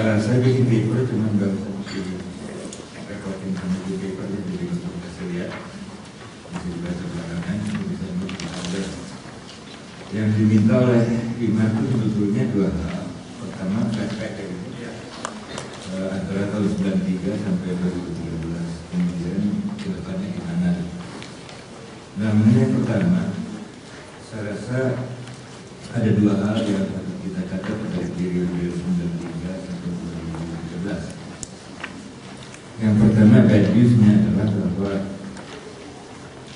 Saya bikin paper cuma nggak bisa recording sama di paper, jadi untuk kasih lihat bisa dibaca belakangan, bisa ada yang diminta oleh Imar itu sebetulnya dua hal. Pertama flashback antara tahun 93 sampai 2013, kemudian kedepannya gimana. Nah, yang pertama, saya rasa ada dua hal yang harus kita catat dari periode 93 sampai 2013. Yang pertama, bad news-nya adalah bahwa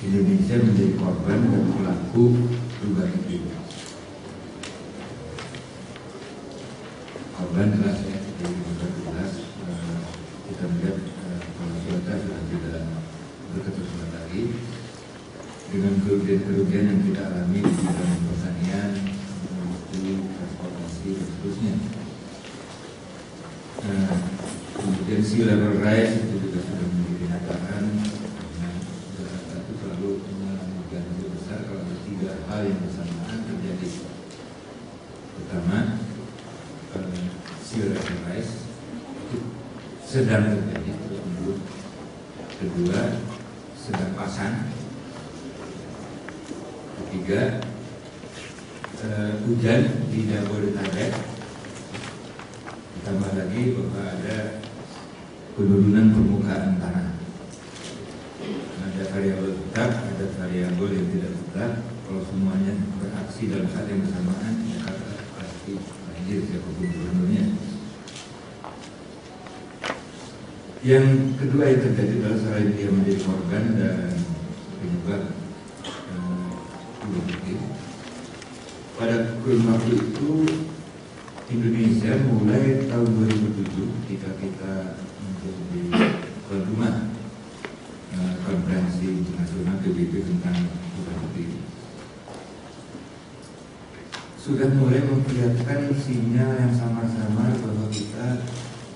Indonesia menjadi korban dan pelaku perubahan iklim. Korban jelas ya, dari 2012 kita melihat kalau cuaca sudah tidak berketerusan lagi, dengan kerugian-kerugian yang kita alami di bidang pertanian, industri, transportasi, dan seterusnya. Kemudian sea level rise itu juga sudah menjadi kenyataan. Jakarta itu selalu mengalami banjir besar kalau ada tiga hal yang bersamaan terjadi. Pertama, sea level rise itu sedang terjadi terus menerus. Kedua, sedang pasang. Ketiga, hujan di Jabodetabek. Ditambah lagi bahwa ada penurunan permukaan tanah. Ada variabel tetap, ada variabel yang tidak tetap. Kalau semuanya beraksi dalam saat yang bersamaan, Jakarta pasti banjir siapapun gubernurnya. Yang kedua yang terjadi adalah selain dia menjadi korban dan penyebab pada kurun waktu itu Indonesia mulai tahun 2007 ketika kita menjadi tuan rumah konferensi internasional PBB tentang perubahan iklim, sudah mulai memperlihatkan sinyal yang samar-samar bahwa kita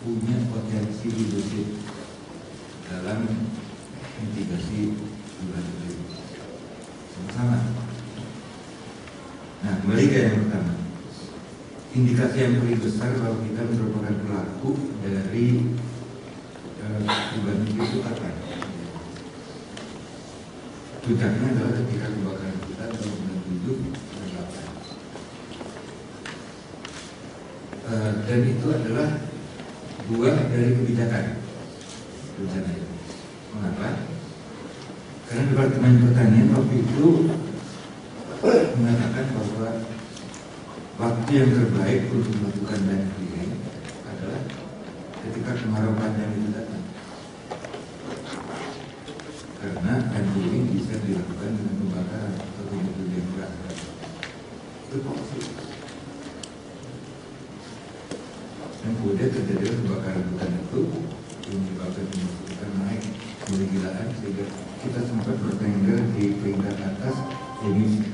punya potensi leadership dalam mitigasi perubahan iklim sama-sama. Nah, kembali ke yang pertama, indikasi yang paling besar bahwa kita merupakan pelaku dari perubahan iklim itu apa? Puncaknya adalah ketika kebakaran kita tahun 97 dan 8. Dan itu adalah buah dari kebijakan bencana itu. Mengapa? Karena Departemen Pertanian waktu itu mengatakan bahwa waktu yang terbaik untuk melakukan land clearing adalah ketika kemarau panjang itu datang. Karena land clearing bisa dilakukan dengan pembakaran atau metode yang keras. Itu positif. Dan kemudian terjadi kebakaran hutan itu yang menyebabkan emisi kita naik gila-gilaan sehingga kita sempat bertengger di peringkat atas emisi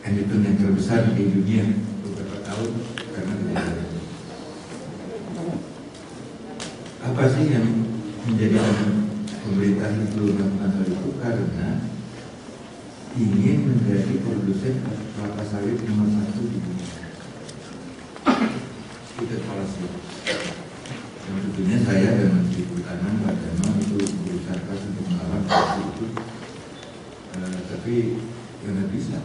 emiten yang terbesar di dunia beberapa tahun karena kejadian. Apa sih yang menjadikan pemerintah itu melakukan hal itu? Karena ingin menjadi produsen kelapa sawit nomor 1 di dunia. Itu fallacy. Dan tentunya saya dan Menteri Pertanian Pak Dano itu berusaha keras untuk melawan fallacy itu. Tapi nggak bisa.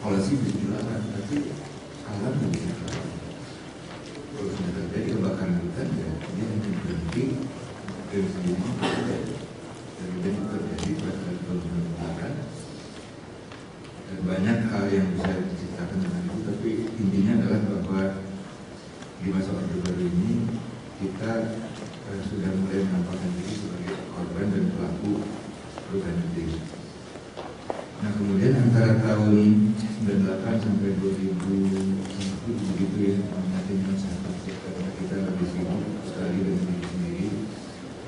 Polisi bisa dilawan, tapi alam nggak bisa dilawan. Kalau sudah terjadi kebakaran hutan, ya dia hanya berhenti dari sendiri. Dan itu terjadi pada tahun kebakaran. Dan banyak hal yang bisa diceritakan dengan itu, tapi intinya adalah bahwa di masa Orde Baru ini kita sudah mulai menampakkan diri sebagai korban dan pelaku perubahan iklim. Nah, kemudian antara tahun 98 sampai 2001 begitu ya, nantinya sampai karena kita lebih sibuk sekali dengan diri sendiri,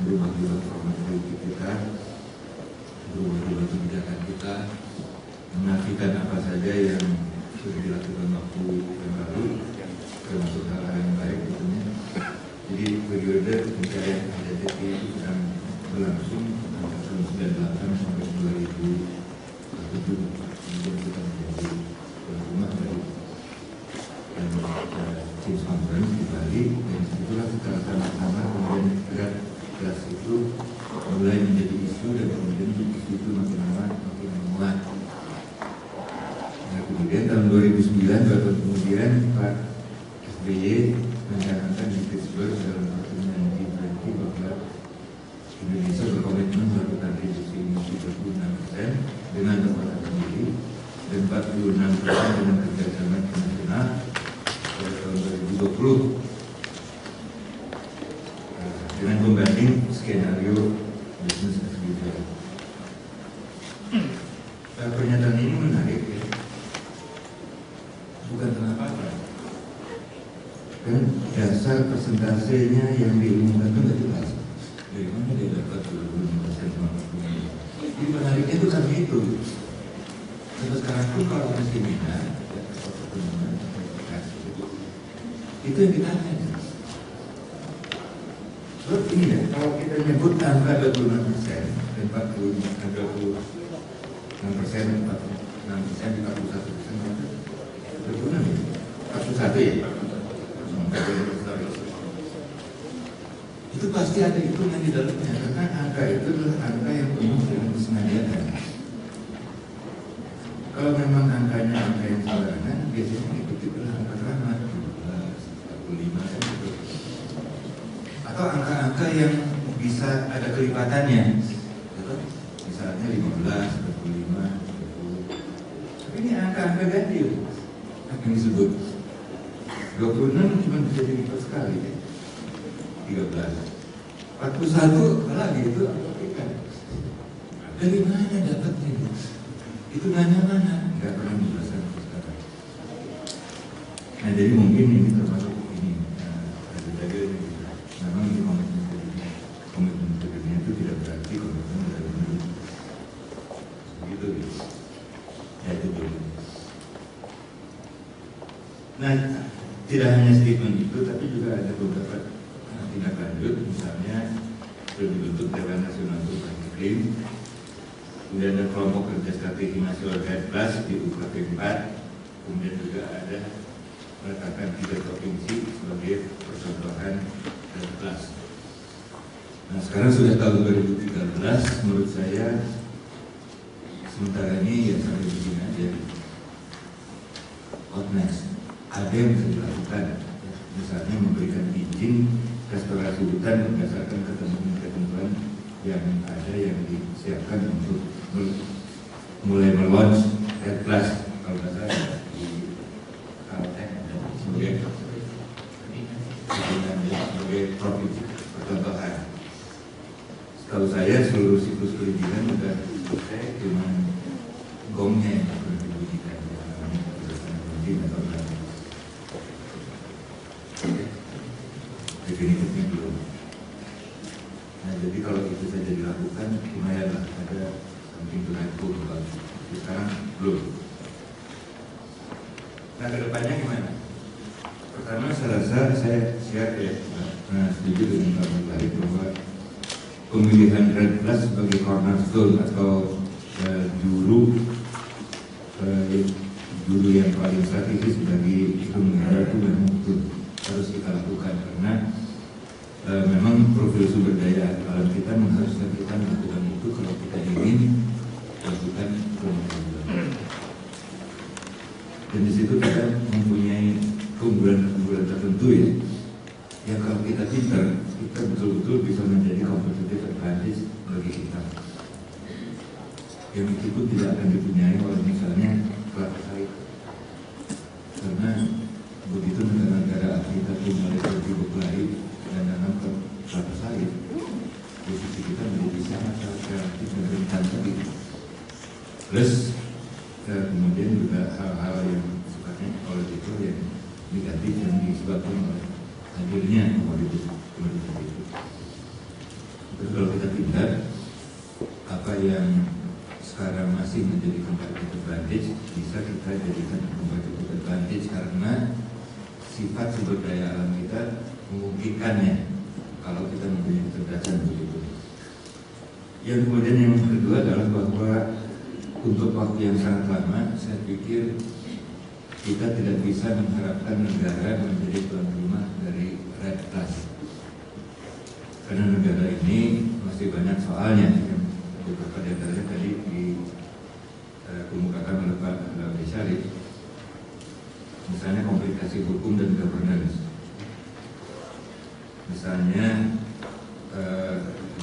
berubah-ubah format politik kita, berubah-ubah kebijakan kita, menafikan apa saja yang sudah dilakukan waktu yang lalu, termasuk hal-hal yang baik tentunya. Jadi periode pencarian identitas itu sedang berlangsung antara tahun 98 sampai 2007. Kemudian kita menjadi tuan rumah dari Exchange Conference di Bali, dan disitulah secara sama-sama kemudian gas itu mulai menjadi isu, dan kemudian isu itu makin lama makin menguat. Nah, kemudian tahun 2009 bahkan kemudian Pak SBY mencanangkan di Pittsburgh dalam pertemuan G20 bahwa Indonesia berkomitmen melakukan reduksi emisi 26% dengan kekuatan sendiri dan 46% dengan kerjasama internasional pada tahun 2020 dengan membanding skenario bisnis as usual. Pernyataan ini menarik ya, bukan kenapa-apa. Dan dasar persentasenya yang diumumkan itu nggak jelas. Dari mana dia dapat 25% sama 40%? Jadi menariknya itu karena itu. Sampai sekarang pun kalau masih minat, itu yang ditanya. Sebab ini ya, kalau kita nyebut angka 26% dan 46%, 41%, berguna ya? 41 ya? Itu pasti ada hitungan di dalamnya, karena angka itu adalah angka yang penuh dengan kesengajaan. Kalau memang angkanya angka yang sembarangan, biasanya itu adalah angka rahmat, 45 gitu. Atau angka-angka yang bisa ada kelipatannya, misalnya 15, 25, 20. Tapi ini angka-angka ganjil, apa yang disebut 26 cuma bisa dilipat sekali ya. 13, 41 apalagi itu kan. Dari mana dapatnya? Itu mana? Nggak pernah dijelaskan sekarang. Nah jadi mungkin ini termasuk ini ada jaga ini. Memang ini komitmen kerjanya itu tidak berarti komitmen dari dulu. Begitu ya. Ya itu dulu. Nah tidak hanya statement itu, tapi juga ada beberapa tindak lanjut, misalnya sudah dibentuk Dewan Nasional Perubahan Iklim, kemudian ada kelompok kerja strategi nasional REDPLAS di UKP 4, kemudian juga ada menetapkan 3 provinsi sebagai percontohan REDPLAS. Nah sekarang sudah tahun 2013, menurut saya sementara ini ya sampai di sini aja. What next? Ada yang bisa dilakukan, misalnya memberikan izin restorasi hutan berdasarkan ketentuan yang ada yang disiapkan untuk mulai melaunch REDPLAS kalau nggak salah di Kalteng sebagai provinsi percontohan. Setahu saya seluruh siklus perizinan sudah selesai, cuma gongnya yang perlu dibunyikan atau definitifnya belum. Nah jadi kalau itu saja dilakukan, lumayan lah ada something to write home about. Sekarang belum. Nah kedepannya gimana? Pertama saya rasa saya siap ya, setuju dengan Pak Menteri bahwa pemilihan REDPLAS sebagai cornerstone atau juru yang paling strategis bagi negara itu memang harus kita lakukan, karena memang profil sumber daya alam kita mengharuskan kita melakukan itu kalau kita ingin melakukan pembangunan. Dan di situ kita mempunyai keunggulan tertentu ya, yang kalau kita pintar, kita betul-betul bisa menjadi competitive advantage bagi kita. Yang itu pun tidak akan dipunyai oleh misalnya kelapa sawit, karena begitu negara-negara Afrika itu mulai berkelahi dan nanam kelapa sawit, posisi kita menjadi sangat relatif dan rentan tadi. Plus kemudian juga hal-hal yang sifatnya politik yang negatif yang disebabkan oleh hadirnya komoditas itu. Terus kalau kita pintar, apa yang sekarang masih menjadi competitive advantage bisa kita jadikan competitive advantage karena sifat sumber daya alam kita memungkinkannya kalau kita mempunyai kecerdasan begitu. Yang kemudian yang kedua adalah bahwa untuk waktu yang sangat lama saya pikir kita tidak bisa mengharapkan negara menjadi tuan rumah dari red plus, karena negara ini masih banyak soalnya yang beberapa di antaranya tadi dikemukakan oleh Pak Laude Syarif, misalnya komplikasi hukum dan governance, misalnya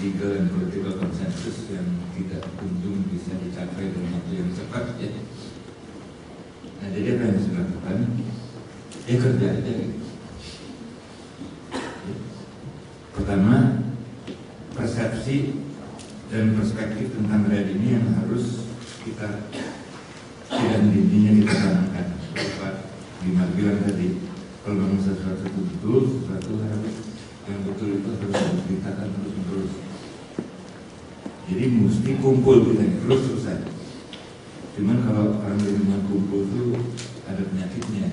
legal and political consensus yang tidak kunjung bisa dicapai dalam waktu yang cepat ya. Nah, jadi apa yang harus dilakukan? Ya kerja aja gitu. Pertama, persepsi dan perspektif tentang red ini yang harus kita tidak intinya kita tanamkan. Pak Bima bilang tadi, kalau memang sesuatu itu betul, sesuatu harus yang betul itu harus diberitakan terus-menerus. Jadi mesti kumpul kita terus saja. Cuman kalau orang di rumah kumpul itu ada penyakitnya,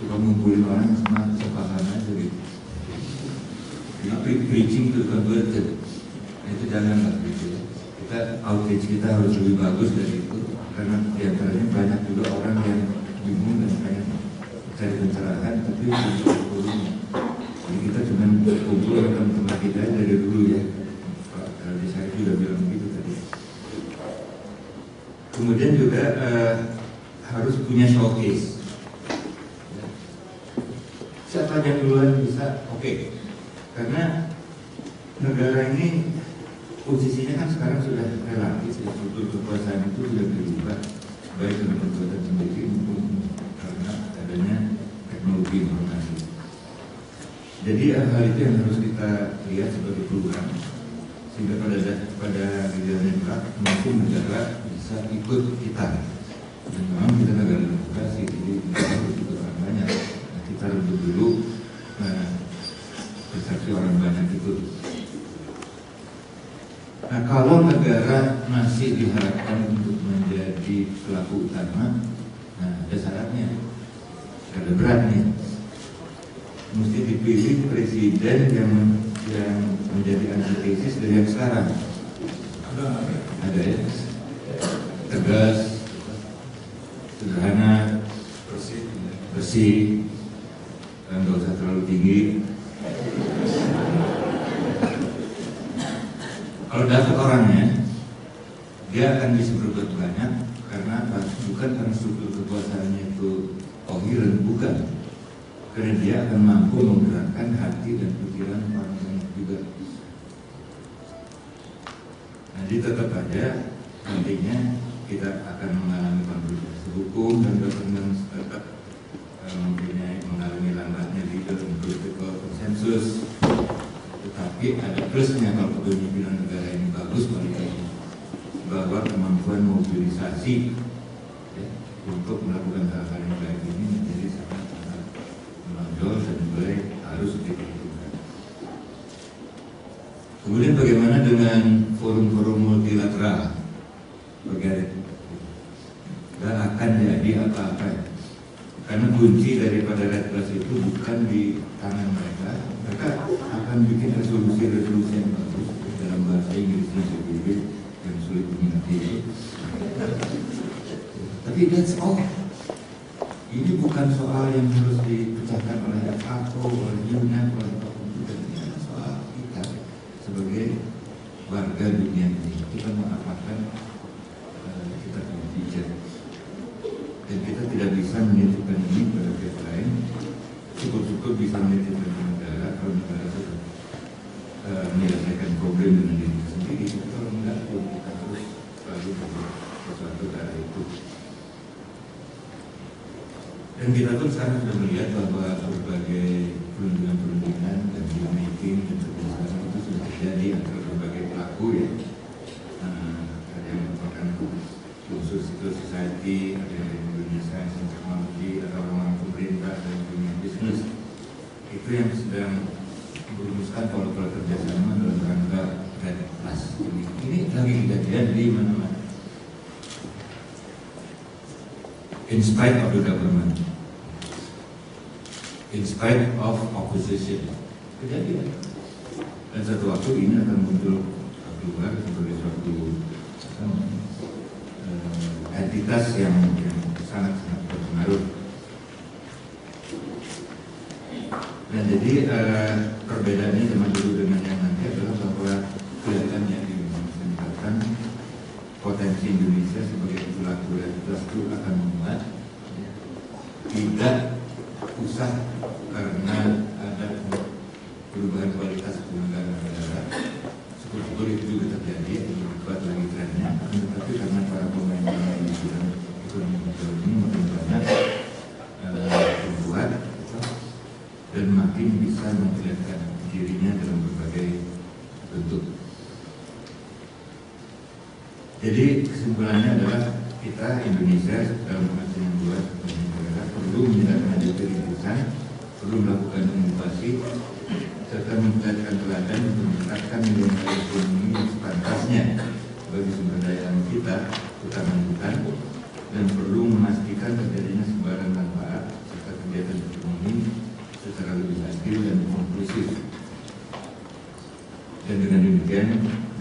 suka ngumpulin orang sama sepaham aja gitu. Jadi preaching to converted, itu janganlah gitu. Kita outreach kita harus lebih bagus dari itu, karena diantaranya banyak juga orang yang bingung dan pengen cari pencerahan tapi tidak kurungnya. Jadi kita cuma kumpul teman-teman kita dari dulu ya. Pak Laude Syarif sudah bilang begitu tadi. Kemudian juga harus punya showcase. Siapa yang duluan bisa, oke. Karena negara ini posisinya kan sekarang sudah relatif, ya, struktur kekuasaan itu sudah berubah, baik dengan kekuatan sendiri maupun karena adanya teknologi informasi. Jadi hal itu yang harus kita lihat sebagai peluang, sehingga pada gilirannya maupun negara bisa ikut kita. Dan memang kita negara demokrasi, jadi kita harus ikut orang banyak. Nah, kita harus dulu persepsi orang banyak itu. Nah, kalau negara masih diharapkan untuk menjadi pelaku utama, nah ada syaratnya, ada beratnya. Mesti dipilih presiden yang menjadi antitesis dari yang sekarang. Ada ya, tegas, sederhana, bersih, dan nggak usah terlalu tinggi. Kalau dapat orangnya, dia akan bisa berbuat banyak. Karena apa? Bukan karena struktur kekuasaannya itu koheren, bukan. Karena dia akan mampu menggerakkan hati dan pikiran orang banyak juga. Nah, jadi tetap aja nantinya kita akan mengalami konflik hukum dan governance, tetap mengalami lambatnya legal dan political consensus. Tetapi ada plusnya kalau kepemimpinan negara ini bagus kualitasnya, bahwa kemampuan mobilisasi ya, untuk melakukan hal-hal yang baik ini menjadi sangat menonjol dan mulai harus diperhitungkan. Kemudian bagaimana dengan forum-forum multilateral? Gak akan jadi apa-apa ya. Karena kunci daripada red plus itu bukan di tangan mereka. Mereka akan bikin resolusi-resolusi yang bagus dalam bahasa Inggrisnya PBB yang sulit dimengerti itu. Tapi that's all. Ini bukan soal yang harus dipecahkan oleh FAO, oleh UNEP, oleh apapun juga. Ini adalah soal kita sebagai warga dunia ini. Kita mengapakan kita berpikir. Dan kita tidak bisa menitipkan ini pada pihak lain. Cukup-cukup bisa menitipkan ke negara kalau negara sudah menyelesaikan problem dengan diri sendiri. Kalau enggak, kita harus selalu berbuat sesuatu dari itu. Dan kita pun sekarang sudah melihat bahwa berbagai perundingan dan deal-making dan kerjasama itu sudah terjadi antara berbagai pelaku ya. Ada yang merupakan unsur civil society, ada yang dari dunia sains dan teknologi, ada orang-orang pemerintah dan dunia bisnis. Itu yang sedang merumuskan pola-pola kerjasama dalam rangka red plus. Ini lagi kejadian di mana-mana. In spite of the government, in spite of opposition, kejadian. Dan satu waktu ini akan muncul keluar sebagai suatu entitas yang sangat-sangat berpengaruh. Nah, jadi perbedaannya zaman dulu dengan yang nanti adalah bahwa kelihatannya di meningkatkan potensi Indonesia sebagai pelaku realitas itu akan menguat, tidak usah karena ada perubahan kualitas penyelenggaraan negara. Betul itu juga terjadi, kuat lagi trennya, tetapi karena para pemain di bidang ekonomi ini makin banyak kuat dan makin bisa memperlihatkan dirinya dalam berbagai bentuk. Jadi kesimpulannya adalah kita Indonesia dalam arti yang luas negara perlu menindaklanjuti rintisan, perlu melakukan inovasi serta memperlihatkan teladan untuk meningkatkan nilai ekonomi yang sepantasnya bagi sumber daya alam kita, utama hutan, dan perlu memastikan terjadinya sebaran manfaat serta kegiatan ekonomi secara lebih adil dan inklusif. Dan dengan demikian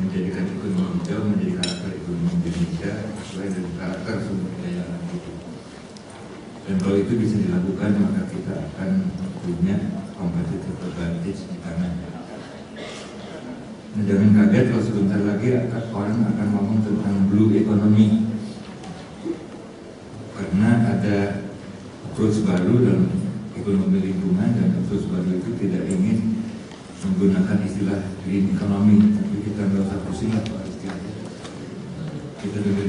menjadikan ekonomi hijau menjadi karakter ekonomi Indonesia sesuai dengan karakter sumber daya alam itu. Dan kalau itu bisa dilakukan, maka kita akan punya competitive advantage di tanah. Nah, jangan kaget kalau sebentar lagi orang akan ngomong tentang blue economy, karena ada approach baru dalam ekonomi lingkungan, dan approach baru itu tidak ingin menggunakan istilah green economy, tapi kita nggak usah pusing lah Pak, kita dengar